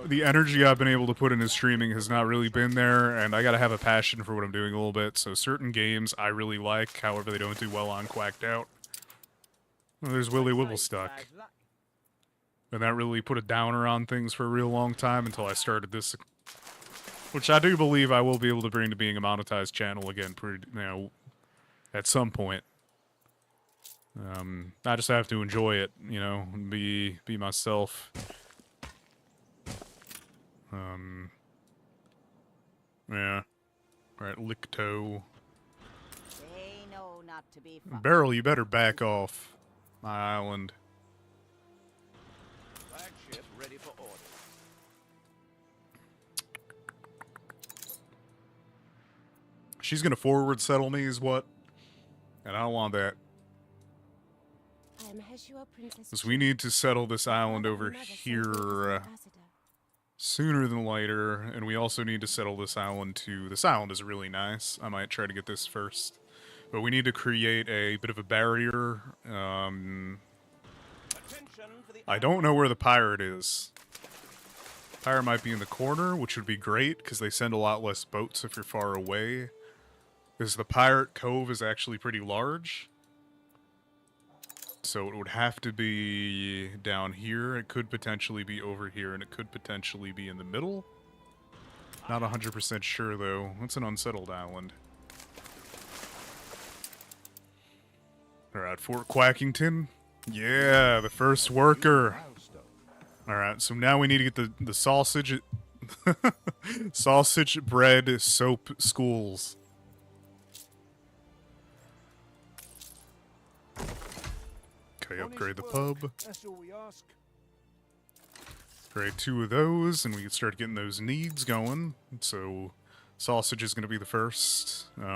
The energy I've been able to put into streaming has not really been there, and I gotta have a passion for what I'm doing a little bit, so certain games I really like, however they don't do well on Quacked Out. Well, there's Willy Wibblestuck. And that really put a downer on things for a real long time until I started this, which I do believe I will be able to bring to being a monetized channel again, pretty, you know, at some point. I just have to enjoy it, you know, and be myself. Yeah. Alright, Licktoe. They know not to be fucked. Barrel, you better back off my island. Flagship ready for orders. She's gonna forward settle me is what? And I don't want that. Has your princess... Because we need to settle this island over here sooner than later, and we also need to settle this island too. This island is really nice. I might try to get this first. But we need to create a bit of a barrier. Attention for the I don't know where the pirate is. Pirate might be in the corner, which would be great, because they send a lot less boats if you're far away. Because the pirate cove is actually pretty large. So it would have to be down here. It could potentially be over here, and it could potentially be in the middle. Not 100% sure, though. It's an unsettled island. Alright, Fort Quackington. Yeah, the first worker. Milestone. Alright, so now we need to get the sausage... sausage, bread, soap, schools. Okay, upgrade the pub. That's all we ask. Upgrade 2 of those, and we can start getting those needs going. So, sausage is going to be the first. What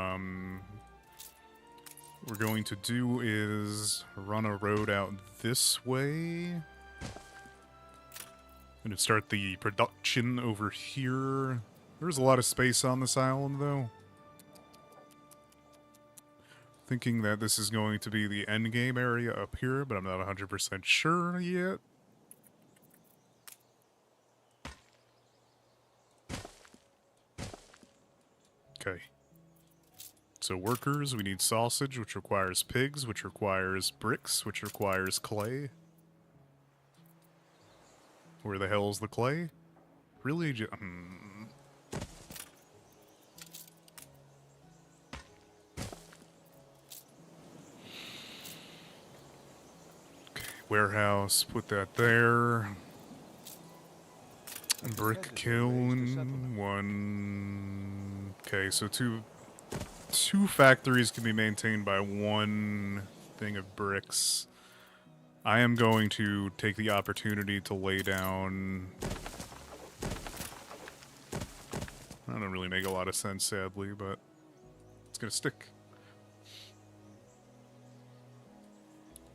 we're going to do is run a road out this way. I'm going to start the production over here. There's a lot of space on this island, though. Thinking that this is going to be the endgame area up here, but I'm not 100% sure yet. Okay. So workers, we need sausage, which requires pigs, which requires bricks, which requires clay. Where the hell's the clay? Really? Okay, warehouse, put that there. Brick kiln, one. Okay, so two factories can be maintained by one thing of bricks. I am going to take the opportunity to lay down... That don't really make a lot of sense, sadly, but it's gonna stick.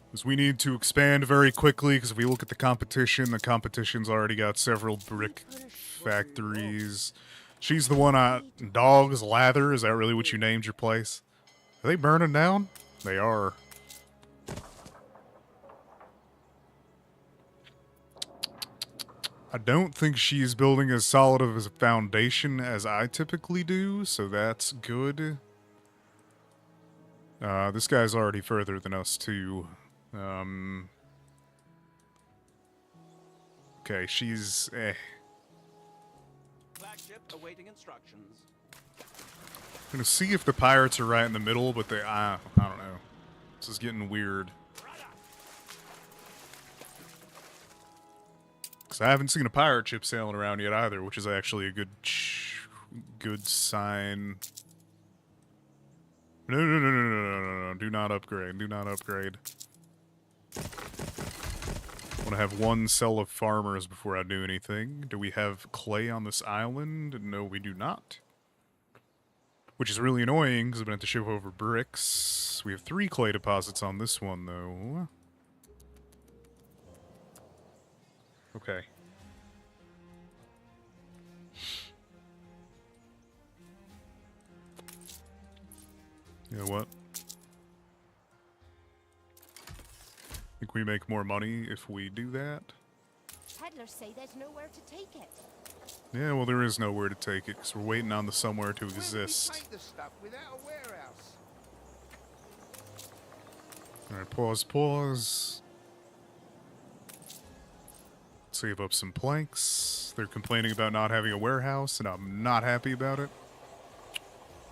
Because we need to expand very quickly, because if we look at the competition's already got several brick factories. She's the one Dog's Lather, is that really what you named your place? Are they burning down? They are. I don't think she's building as solid of a foundation as I typically do, so that's good. This guy's already further than us, too. Okay, she's... Flagship awaiting instructions. I'm gonna see if the pirates are right in the middle, but they... I don't know. This is getting weird. Because I haven't seen a pirate ship sailing around yet either, which is actually a good sign. No. Do not upgrade. Do not upgrade. I want to have one cell of farmers before I do anything. Do we have clay on this island? No, we do not. Which is really annoying, because I'm going to have to ship over bricks. We have 3 clay deposits on this one, though. Okay. You know what? Think we make more money if we do that? Peddlers say there's nowhere to take it. Yeah, well, there is nowhere to take it, because we're waiting on the somewhere to Where do we exist. take the stuff without a warehouse? Alright, pause. Save up some planks. They're complaining about not having a warehouse, and I'm not happy about it.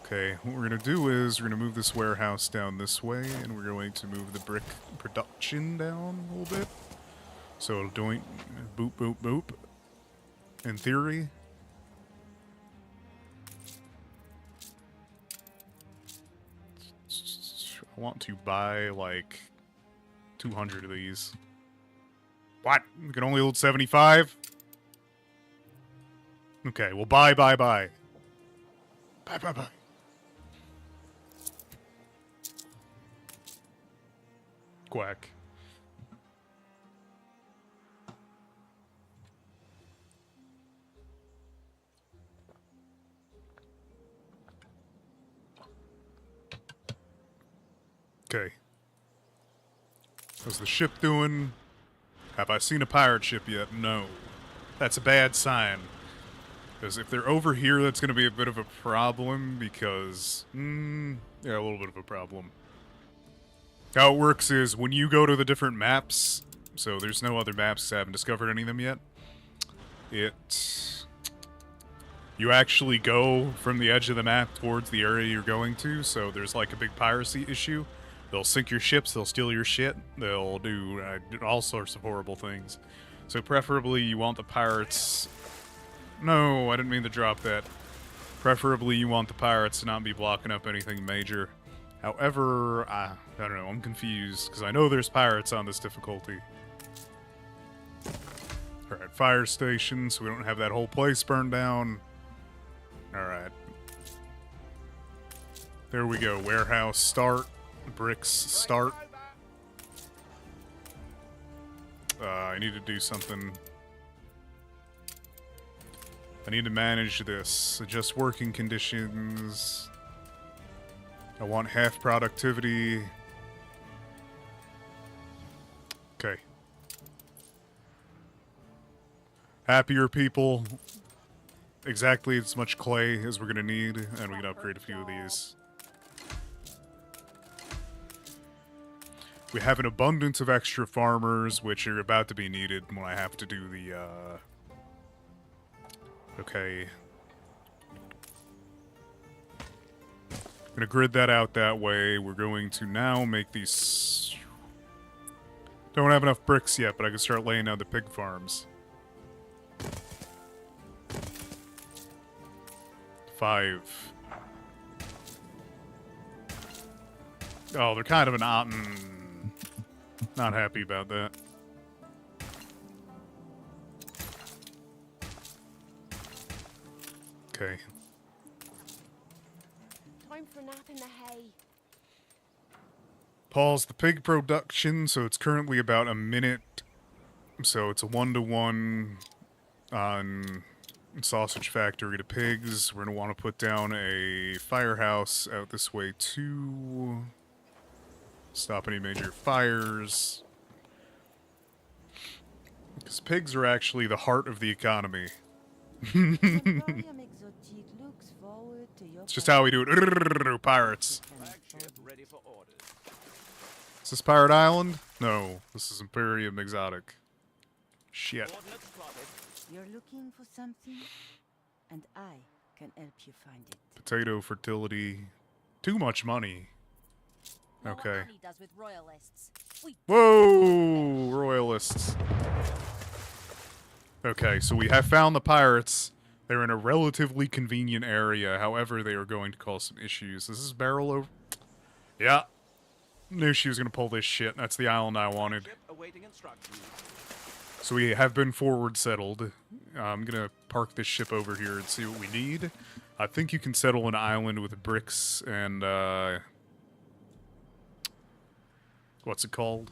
Okay, what we're going to do is we're going to move this warehouse down this way, and we're going to move the brick production down a little bit. So it'll do boop, boop, boop. In theory. I want to buy, like, 200 of these. What? We can only hold 75? Okay, well, buy. Buy. Quack. Okay. How's the ship doing? Have I seen a pirate ship yet? No. That's a bad sign. Because if they're over here, that's going to be a bit of a problem, because... yeah, a little bit of a problem. How it works is when you go to the different maps, so there's no other maps 'cause I haven't discovered any of them yet. You actually go from the edge of the map towards the area you're going to, so there's like a big piracy issue. They'll sink your ships, they'll steal your shit, they'll do all sorts of horrible things. So preferably you want the pirates... No, I didn't mean to drop that. Preferably you want the pirates to not be blocking up anything major. However, I don't know, I'm confused, because I know there's pirates on this difficulty. Alright, fire station, so we don't have that whole place burned down. Alright. There we go, warehouse, start. Bricks, start. I need to do something. I need to manage this. Adjust working conditions. I want half productivity. Okay. Happier people. Exactly as much clay as we're gonna need, and we can upgrade a few of these. We have an abundance of extra farmers, which are about to be needed when I have to do the, Okay. I'm gonna grid that out that way. We're going to now make these... Don't have enough bricks yet, but I can start laying down the pig farms. 5. Oh, they're kind of an not happy about that. Okay. Time for a nap in the hay. Pause the pig production, so it's currently about a minute. So it's a 1-to-1 on sausage factory to pigs. We're going to want to put down a firehouse out this way too. Stop any major fires. Because pigs are actually the heart of the economy. It's just how we do it. Pirates. Flagship ready for orders. Is this Pirate Island? No, this is Imperium Exotic. Shit. Coordinates plotted. You're looking for something, and I can help you find it. Potato fertility. Too much money. Know what Okay. Annie does with royalists. We Whoa! Royalists. Okay, so we have found the pirates. They're in a relatively convenient area. However, they are going to cause some issues. Is this barrel over? Yeah. Knew she was going to pull this shit. That's the island I wanted. Ship awaiting instructions. So we have been forward settled. I'm going to park this ship over here and see what we need. I think you can settle an island with bricks and, what's it called?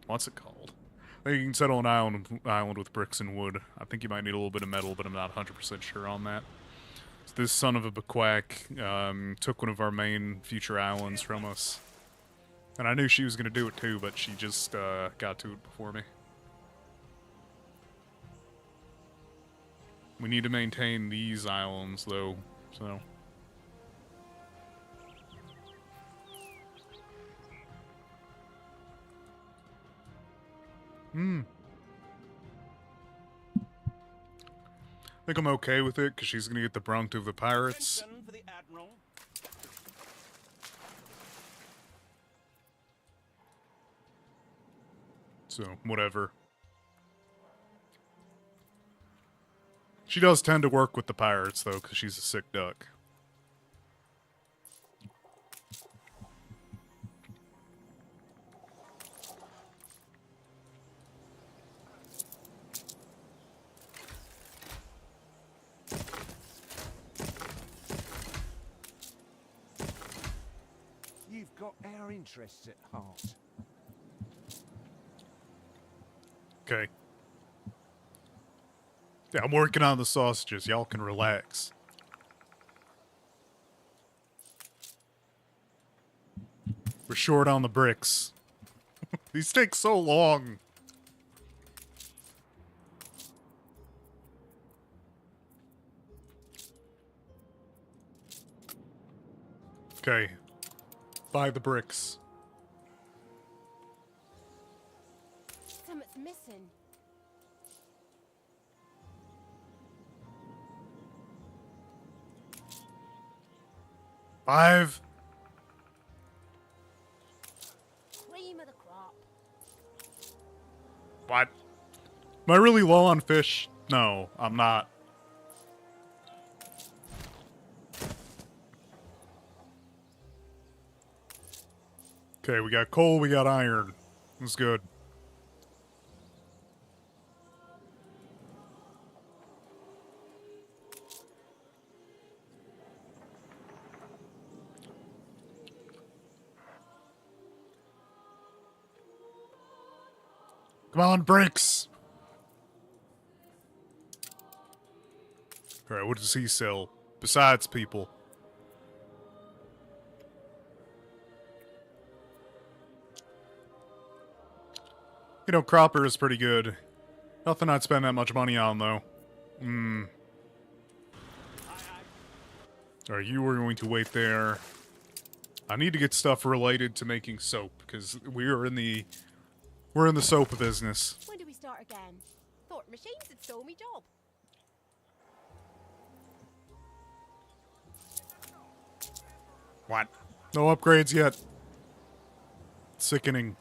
What's it called? I think you can settle an island with bricks and wood. I think you might need a little bit of metal, but I'm not 100% sure on that. So this son of a bequack took one of our main future islands from us. And I knew she was going to do it too, but she just got to it before me. We need to maintain these islands, though, so... I think I'm okay with it, because she's going to get the brunt of the pirates. Attention for the Admiral. So, whatever. She does tend to work with the pirates, though, because she's a sick duck. You've got our interests at heart. Okay. Yeah, I'm working on the sausages. Y'all can relax. We're short on the bricks. These take so long. Okay. Buy the bricks. What's missing? Five. Cream of the crop. What? Am I really low on fish? No, I'm not. Okay, we got coal, we got iron. That's good. Come on, bricks! Alright, what does he sell? Besides people. You know, Cropper is pretty good. Nothing I'd spend that much money on, though. Alright, you are going to wait there. I need to get stuff related to making soap, because we're in the soap business. When do we start again? Thought machines had stole me job. What? No upgrades yet. Sickening.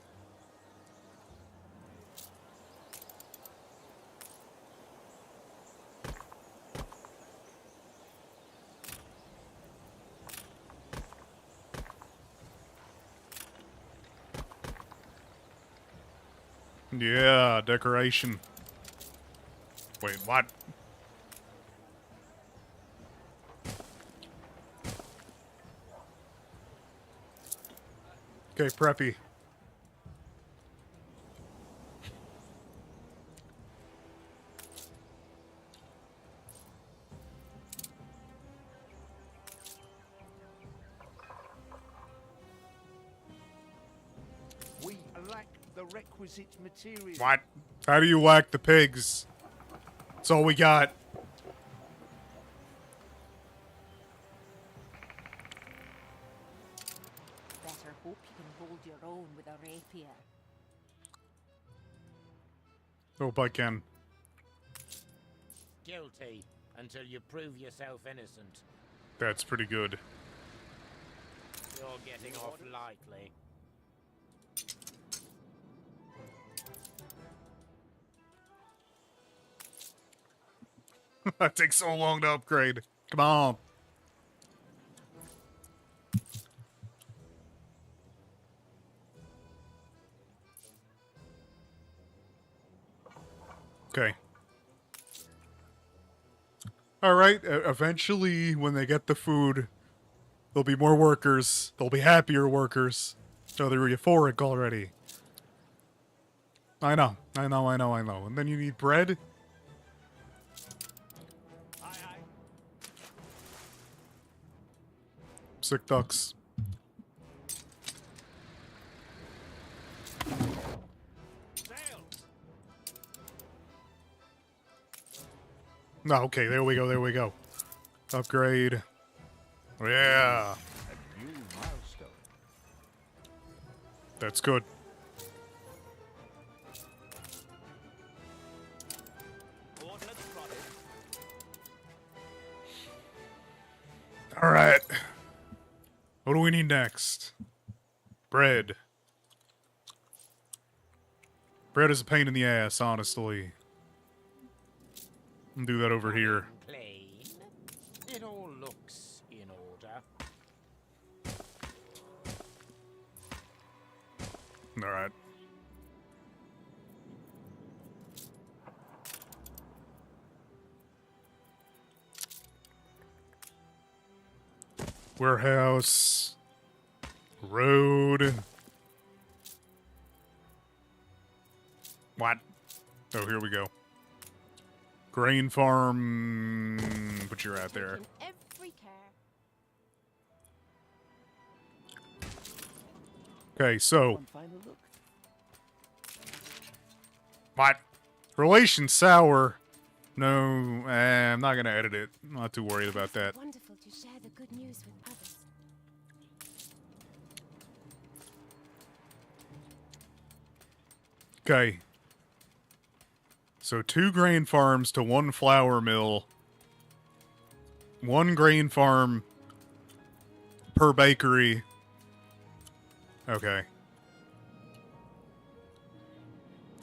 Yeah, decoration. Wait, what? Okay, preppy. We lack the requisite materials. What? How do you whack the pigs? That's all we got. Better hope you can hold your own with a rapier. Hope I can. Guilty until you prove yourself innocent. That's pretty good. You're getting off lightly. That takes so long to upgrade. Come on. Okay. Alright, eventually, when they get the food, there'll be more workers. There'll be happier workers. So they're euphoric already. I know. And then you need bread? Sick ducks. No, okay, there we go. Upgrade. Yeah. A new milestone. That's good. Ordnance plotted. Alright. What do we need next? Bread. Bread is a pain in the ass, honestly. I'll do that over here. Plain. It all looks in order. Alright. Warehouse. Road. What? Oh, here we go. Grain farm. Put your out there. Taking every care. Okay, so. One final look. What? Relation sour. No, I'm not gonna edit it. I'm not too worried about that. Wonderful to share the good news with others. Okay. So 2 grain farms to 1 flour mill. 1 grain farm per bakery. Okay.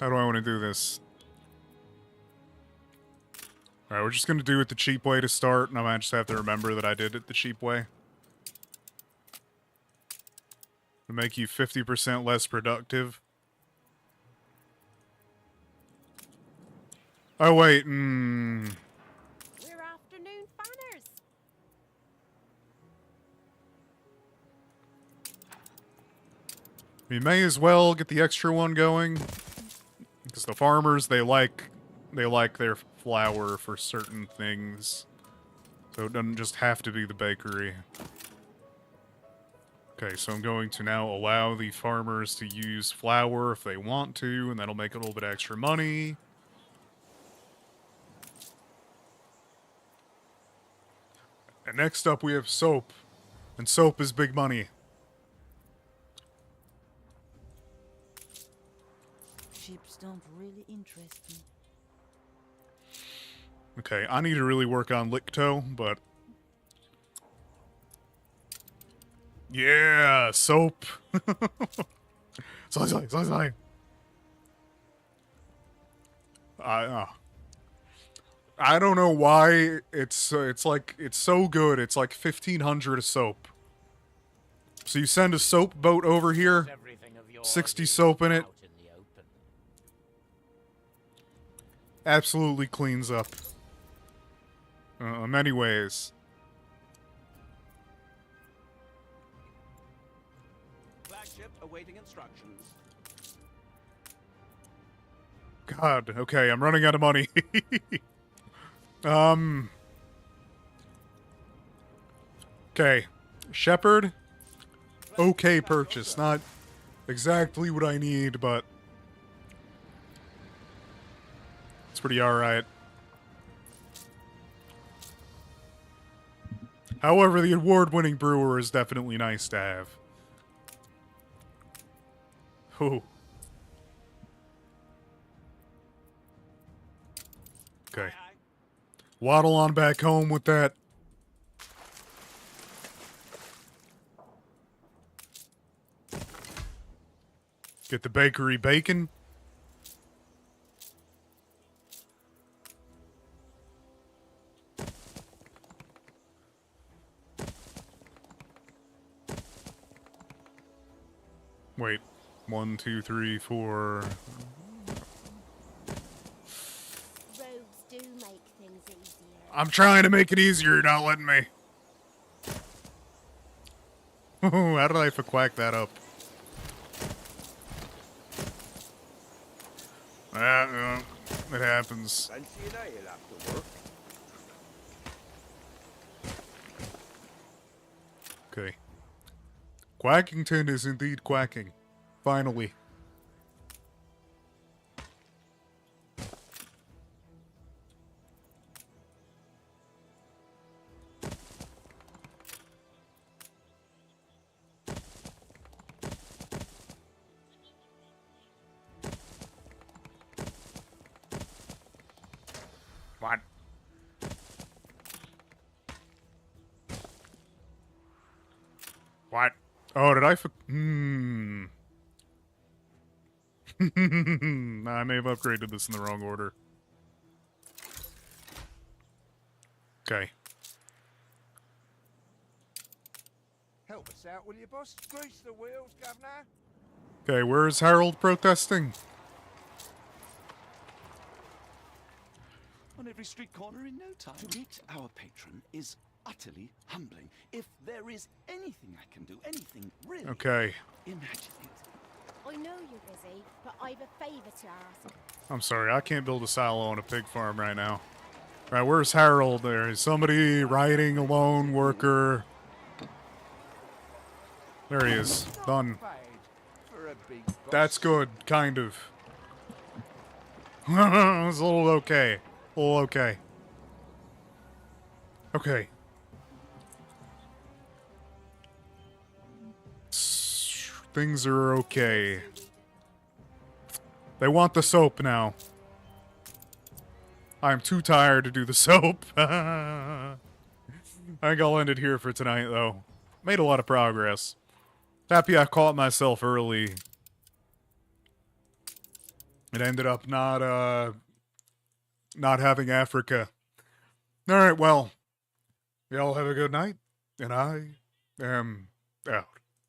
How do I want to do this? Alright, we're just going to do it the cheap way to start, and I might just have to remember that I did it the cheap way. To make you 50% less productive. Oh, wait, We're afternoon fanners. We may as well get the extra one going. Because the farmers, they like their flour for certain things. So it doesn't just have to be the bakery. Okay, so I'm going to now allow the farmers to use flour if they want to, and that'll make a little bit extra money. And next up we have soap. And soap is big money. Ships don't really interest me. Okay, I need to really work on Licto, but... Yeah, soap! Zai. I don't know why it's like, it's so good. It's like 1,500 a soap. So you send a soap boat over here, Everything of yours 60 is soap in it. out in the open. Absolutely cleans up. In many ways. Flagship awaiting instructions. God, okay, I'm running out of money. Okay. Shepherd. Okay purchase. Not exactly what I need, but... it's pretty alright. However, the award-winning brewer is definitely nice to have. Ooh. Okay. Waddle on back home with that. Get the bakery bacon. Wait. 1, 2, 3, 4. Roads do make things easier. I'm trying to make it easier, you're not letting me. How did I quack that up? It happens. Fancy an ale after work. Okay. Quackington is indeed quacking. Finally. What? What? Oh, did I I may have upgraded this in the wrong order. Okay. Help us out, will you, boss? Grease the wheels, governor. Okay, where's Harold protesting? On every street corner in no time. To meet our patron is utterly humbling. If there is anything I can do, anything really, Okay. imagine it. I know you're busy, but I've a favour to ask. I'm sorry, I can't build a silo on a pig farm right now. Right, where's Harold there? Is somebody riding a lone worker? There he is. Done. Paid for a big boss. That's good, kind of. It's a little okay. A little okay. Okay. Things are okay. They want the soap now. I'm too tired to do the soap. I think I'll end it here for tonight, though. Made a lot of progress. Happy I caught myself early. It ended up not having Africa. Alright, well, y'all have a good night, and I am out.